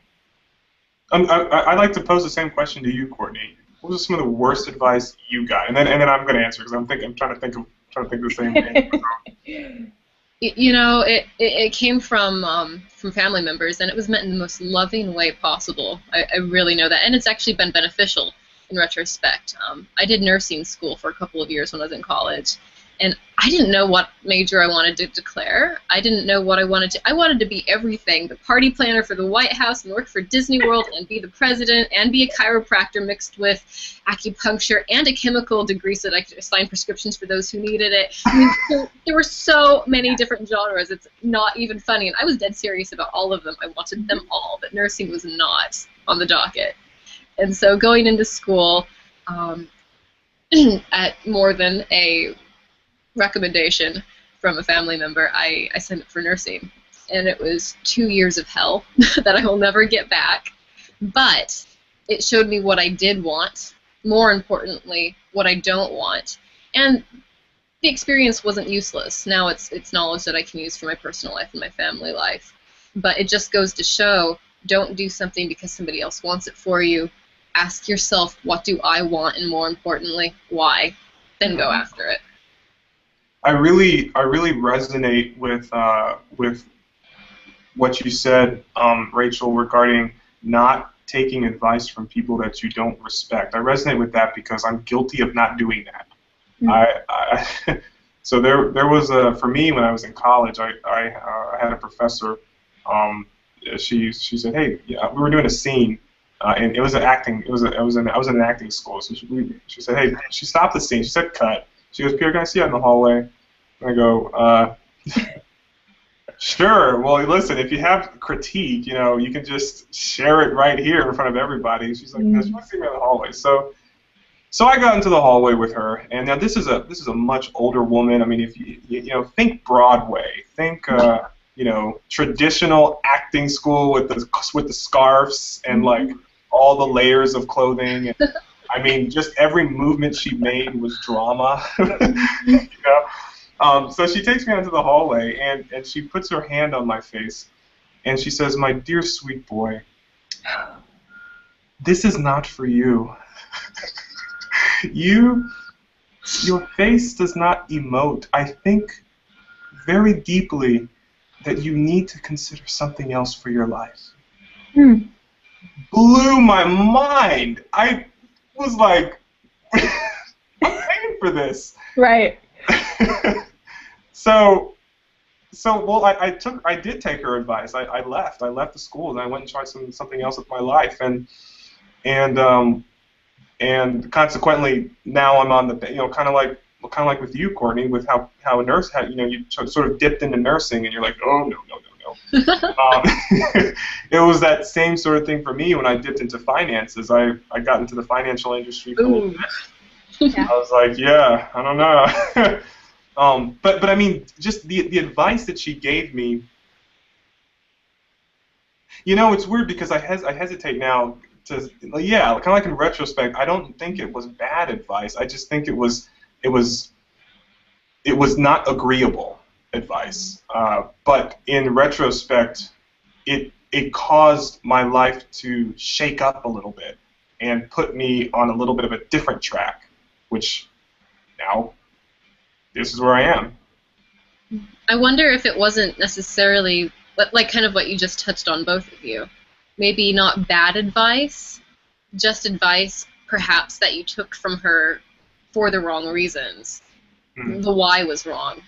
I'd like to pose the same question to you, Kortnye. What was some of the worst advice you got? And then I'm going to answer, because I'm trying to think the same thing. You know, it came from family members, and it was meant in the most loving way possible. I really know that, and it's actually been beneficial in retrospect. I did nursing school for a couple of years when I was in college, and I didn't know what major I wanted to declare. I didn't know what I wanted to. I wanted to be everything: the party planner for the White House, and work for Disney World, and be the president, and be a chiropractor mixed with acupuncture and a chemical degree so that I could assign prescriptions for those who needed it. I mean, there were so many different genres. It's not even funny, and I was dead serious about all of them. I wanted them all, but nursing was not on the docket. And so going into school at more than a recommendation from a family member, I signed up for nursing, and it was 2 years of hell that I will never get back, but it showed me what I did want, more importantly what I don't want, and the experience wasn't useless. Now it's knowledge that I can use for my personal life and my family life, but it just goes to show, don't do something because somebody else wants it for you. Ask yourself, what do I want, and more importantly, why? Then go after it. I really resonate with what you said, Rachel, regarding not taking advice from people that you don't respect. I resonate with that because I'm guilty of not doing that. So there was for me when I was in college, I had a professor. She said, hey, yeah, we were doing a scene, and it was an acting. I was in an acting school. So she said, hey, she stopped the scene. She said, cut. She goes, Pierre, can I see you out in the hallway? And I go, sure. Well, listen, if you have critique, you can just share it right here in front of everybody. She's like, no, she wants to see me in the hallway. So I got into the hallway with her, and now this is a much older woman. I mean, if you think Broadway, think traditional acting school with the scarves and like all the layers of clothing. And, I mean, just every movement she made was drama. So she takes me out into the hallway, and she puts her hand on my face, and she says, my dear sweet boy, this is not for you. Your face does not emote. I think very deeply that you need to consider something else for your life. Blew my mind. I was like, I'm paying for this. Right. So well, I did take her advice. I left the school and I went and tried something else with my life, and consequently now I'm on the kind of like with you, Kortnye, with how a nurse had you sort of dipped into nursing and you're like, oh no. It was that same sort of thing for me when I dipped into finances. I got into the financial industry for a little bit. I was like, yeah, I don't know. But I mean, just the advice that she gave me. It's weird because I hesitate now to, yeah, kind of like in retrospect, I don't think it was bad advice. I just think it was not agreeable advice. But in retrospect, it caused my life to shake up a little bit and put me on a little bit of a different track, which now this is where I am. I wonder if it wasn't necessarily like kind of what you just touched on, both of you. Maybe not bad advice, just advice perhaps that you took from her for the wrong reasons. The why was wrong.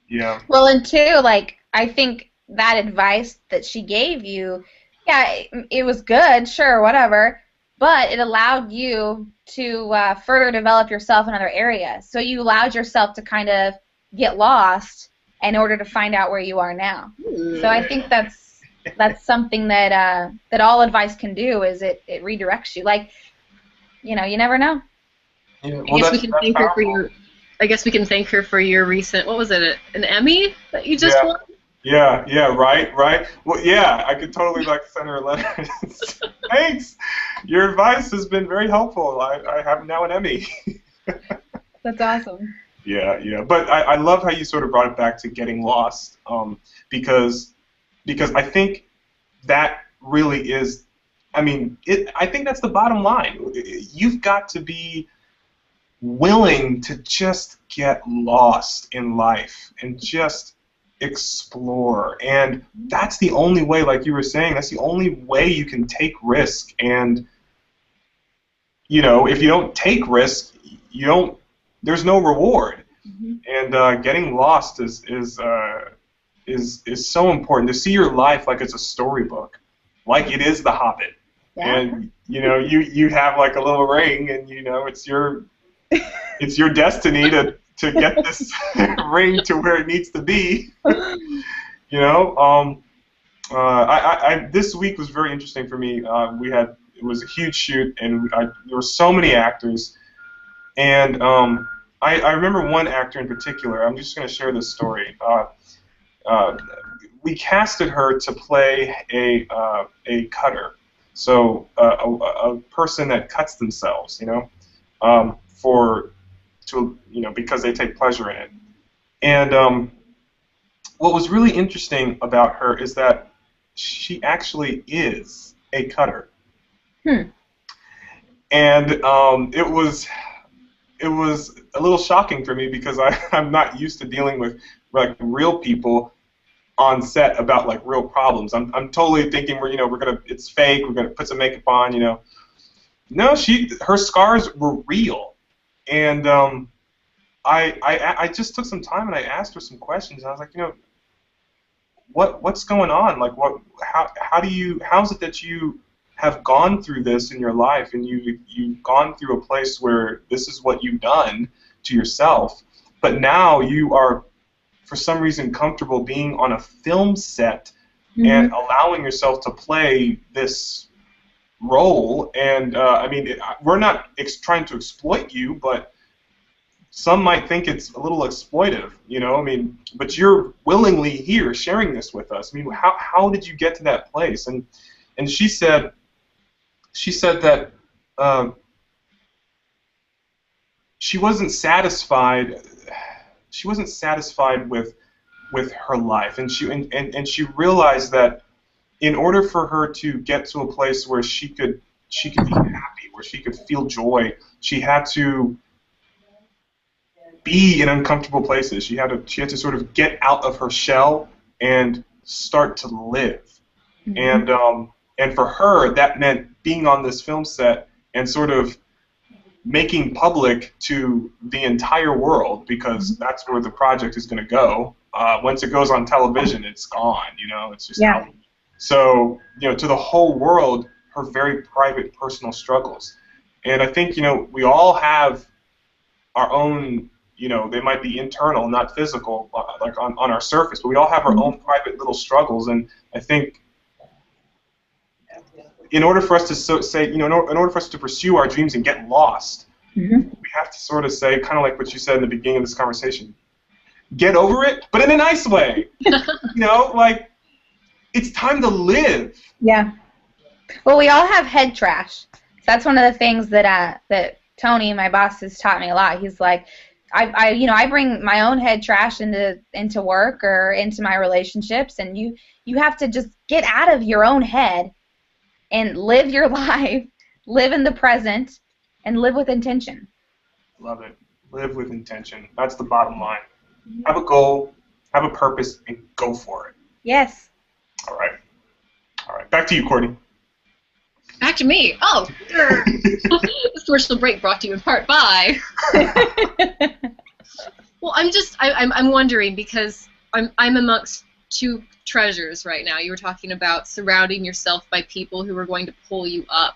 Yeah. Well, and two, like, I think that advice that she gave you, yeah, it was good, sure, whatever, but it allowed you to further develop yourself in other areas. So you allowed yourself to kind of get lost in order to find out where you are now. So I think that's something that all advice can do, is it redirects you. Like, you never know. Yeah, well, I guess we can thank her for your recent, what was it, an Emmy that you just won? Yeah, right. Well, yeah, I could totally send her a letter. Thanks. Your advice has been very helpful. I have now an Emmy. That's awesome. Yeah. But I love how you sort of brought it back to getting lost, because I think that really is, I think that's the bottom line. You've got to be willing to just get lost in life and just explore, and that's the only way, like you were saying, that's the only way you can take risk. And if you don't take risk, there's no reward. And getting lost is so important, to see your life like it's a storybook, like it is The Hobbit. And you have like a little ring, and it's your destiny to get this ring to where it needs to be. This week was very interesting for me. It was a huge shoot, and there were so many actors, and I remember one actor in particular. I'm just going to share this story. We casted her to play a cutter, so a person that cuts themselves, because they take pleasure in it. And what was really interesting about her is that she actually is a cutter. And it was it was a little shocking for me because I'm not used to dealing with like real people on set about like real problems. I'm totally thinking it's fake. We're gonna put some makeup on. No, her scars were real, and I just took some time and I asked her some questions. And I was like, what's going on? Like, how's it that you have gone through this in your life, and you've gone through a place where this is what you've done to yourself, but now you are, for some reason, comfortable being on a film set and allowing yourself to play this role. And we're not trying to exploit you, but some might think it's a little exploitive, but you're willingly here sharing this with us. How did you get to that place? And she said that she wasn't satisfied. She wasn't satisfied with her life, and she realized that in order for her to get to a place where she could be happy, where she could feel joy, she had to be in uncomfortable places. She had to sort of get out of her shell and start to live. And for her, that meant being on this film set and sort of making public to the entire world, because that's where the project is going to go. Once it goes on television, it's gone. It's just out. So to the whole world, her very private, personal struggles. And I think we all have our own. They might be internal, not physical, like on our surface, but we all have our own private little struggles. And I think in order for us to in order for us to pursue our dreams and get lost, we have to sort of say, kind of like what you said in the beginning of this conversation, get over it, but in a nice way. Like, it's time to live. Yeah. Well, we all have head trash. That's one of the things that Tony, my boss, has taught me a lot. He's like, I bring my own head trash into work or into my relationships, and you have to just get out of your own head and live your life, live in the present, and live with intention. Love it. Live with intention. That's the bottom line. Have a goal, have a purpose, and go for it. Yes. All right. Back to you, Kortnye. Back to me. Oh, this commercial break brought to you in part by. Well, I'm wondering, because I'm amongst two treasures right now. You were talking about surrounding yourself by people who are going to pull you up,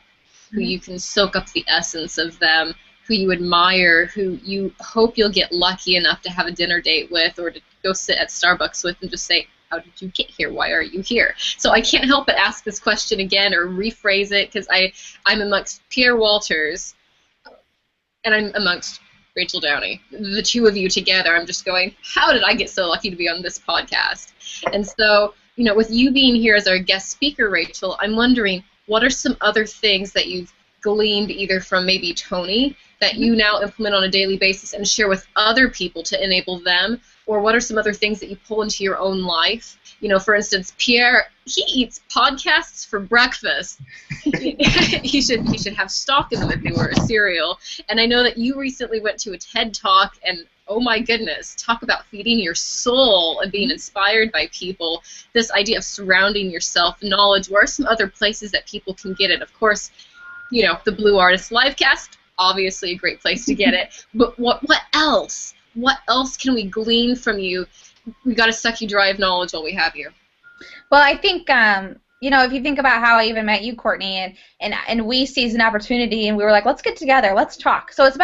who you can soak up the essence of them, who you admire, who you hope you'll get lucky enough to have a dinner date with, or to go sit at Starbucks with and just say, how did you get here? Why are you here? So I can't help but ask this question again, or rephrase it, because I'm amongst Pierre Walters and I'm amongst Rachel Downey. The two of you together, I'm just going, how did I get so lucky to be on this podcast? And so, with you being here as our guest speaker, Rachel, I'm wondering, what are some other things that you've gleaned either from maybe Tony that you now implement on a daily basis and share with other people to enable them? Or what are some other things that you pull into your own life? For instance, Pierre, he eats podcasts for breakfast. he should have stock in them if they were a cereal. And I know that you recently went to a TED Talk, and oh my goodness, talk about feeding your soul and being inspired by people. This idea of surrounding yourself, knowledge. Where are some other places that people can get it? Of course, the Blue Artist LiveCast, obviously a great place to get it. But what else? What else can we glean from you? We got to suck you dry of knowledge while we have you. Well, I think if you think about how I even met you, Kortnye, and we seized an opportunity, and we were like, let's get together, let's talk. So it's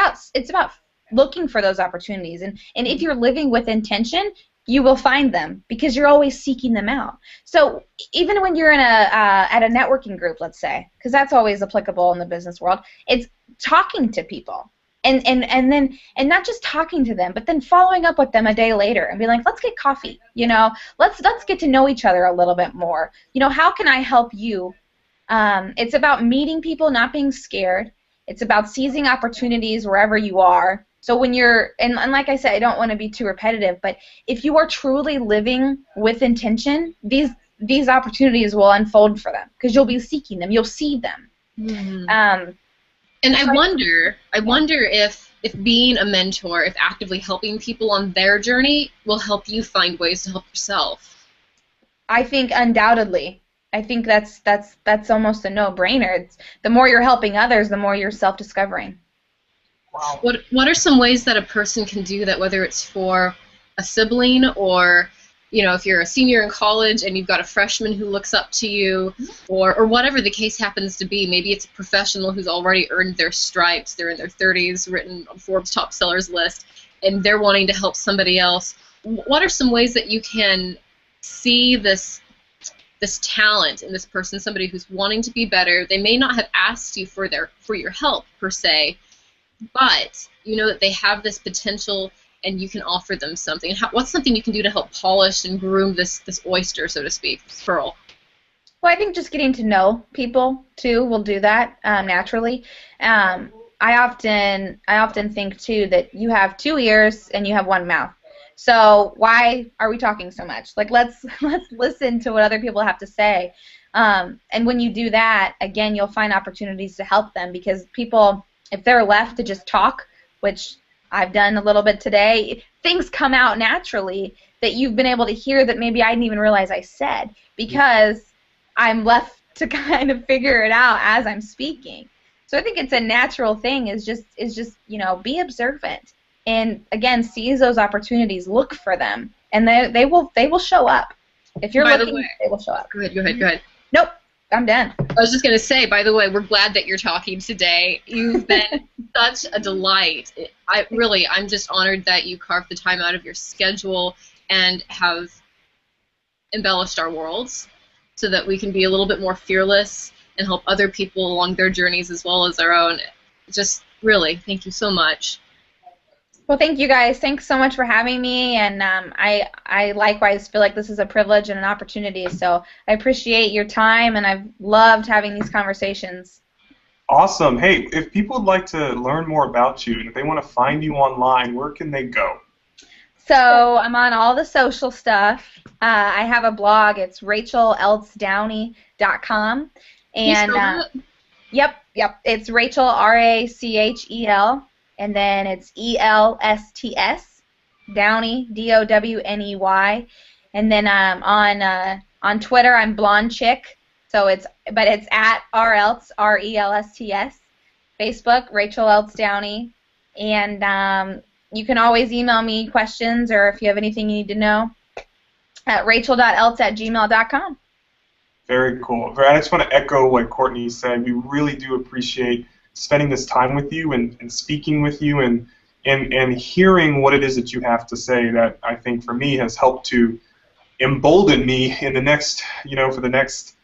about looking for those opportunities, and if you're living with intention, you will find them, because you're always seeking them out. So even when you're in at a networking group, let's say, because that's always applicable in the business world, it's talking to people. And not just talking to them, but then following up with them a day later and being like, let's get coffee, let's get to know each other a little bit more. How can I help you? It's about meeting people, not being scared. It's about seizing opportunities wherever you are. So when you're, and like I said, I don't want to be too repetitive, but if you are truly living with intention, these opportunities will unfold for them, because you'll be seeking them, you'll see them. And I wonder if if being a mentor, if actively helping people on their journey will help you find ways to help yourself? I think undoubtedly. I think that's almost a no-brainer. It's, the more you're helping others, the more you're self-discovering. Wow. What are some ways that a person can do that, whether it's for a sibling or, you know, if you're a senior in college and you've got a freshman who looks up to you, or whatever the case happens to be. Maybe it's a professional who's already earned their stripes, they're in their 30s, written on Forbes top sellers list, and they're wanting to help somebody else. What are some ways that you can see this talent in this person, somebody who's wanting to be better? They may not have asked you for your help per se, but you know that they have this potential and you can offer them something. What's something you can do to help polish and groom this oyster, so to speak, this pearl? Well, I think just getting to know people too will do that naturally. I often think too that you have 2 ears and you have 1 mouth. So why are we talking so much? Like, let's listen to what other people have to say. And when you do that, again, you'll find opportunities to help them, because people, if they're left to just talk, which I've done a little bit today, things come out naturally that you've been able to hear that maybe I didn't even realize I said, because I'm left to kind of figure it out as I'm speaking. So I think it's a natural thing, is just you know, be observant. And again, seize those opportunities, look for them, and they will show up. If you're looking, they will show up. Go ahead. Nope, I'm done. I was just going to say, by the way, we're glad that you're talking today. You've been such a delight. I'm just honored that you carved the time out of your schedule and have embellished our worlds so that we can be a little bit more fearless and help other people along their journeys as well as our own. Just really, thank you so much. Well, thank you guys. Thanks so much for having me, and I likewise feel like this is a privilege and an opportunity, so I appreciate your time, and I've loved having these conversations. Awesome. Hey, if people would like to learn more about you and if they want to find you online, where can they go? So I'm on all the social stuff. I have a blog. It's rachelelsedowney.com. And yep, it's Rachel, Rachel, and then it's ELSTS, Downey, DOWNEY, and then on Twitter I'm Blonde Chick, it's at RELSTS, Facebook Rachel Else Downey, and you can always email me questions or if you have anything you need to know at rachel.else@gmail.com. Very cool. I just want to echo what Kortnye said. We really do appreciate spending this time with you and speaking with you and hearing what it is that you have to say. That I think for me has helped to embolden me in the next, for the next,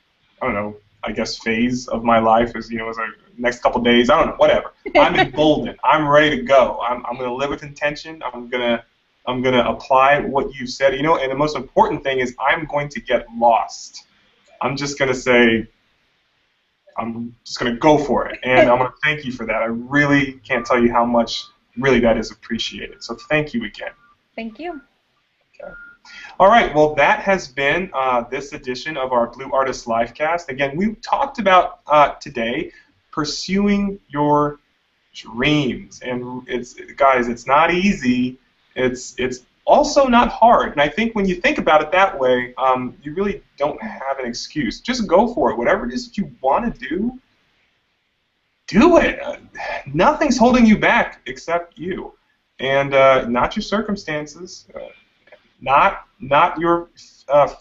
I don't know, I guess phase of my life as the next couple days. I don't know, whatever. I'm emboldened. I'm ready to go. I'm going to live with intention. I'm gonna apply what you said. And the most important thing is I'm going to get lost. I'm just going to say, I'm just going to go for it, and I'm going to thank you for that. I really can't tell you how much really that is appreciated. So thank you again. Thank you. Okay. All right, well, that has been this edition of our Blue Artist LiveCast. Again, we talked about today pursuing your dreams, and guys, it's not easy. It's also not hard, and I think when you think about it that way, you really don't have an excuse. Just go for it. Whatever it is that you want to do it. Nothing's holding you back except you, and not your circumstances, not your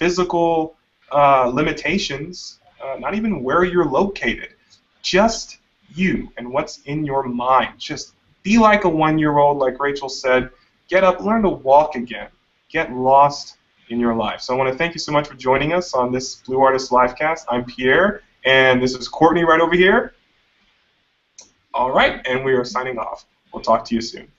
physical limitations, not even where you're located. Just you and what's in your mind. Just be like a 1-year-old, like Rachel said. Get up, learn to walk again. Get lost in your life. So I want to thank you so much for joining us on this Blue Artist LiveCast. I'm Pierre, and this is Kortnye right over here. All right, and we are signing off. We'll talk to you soon.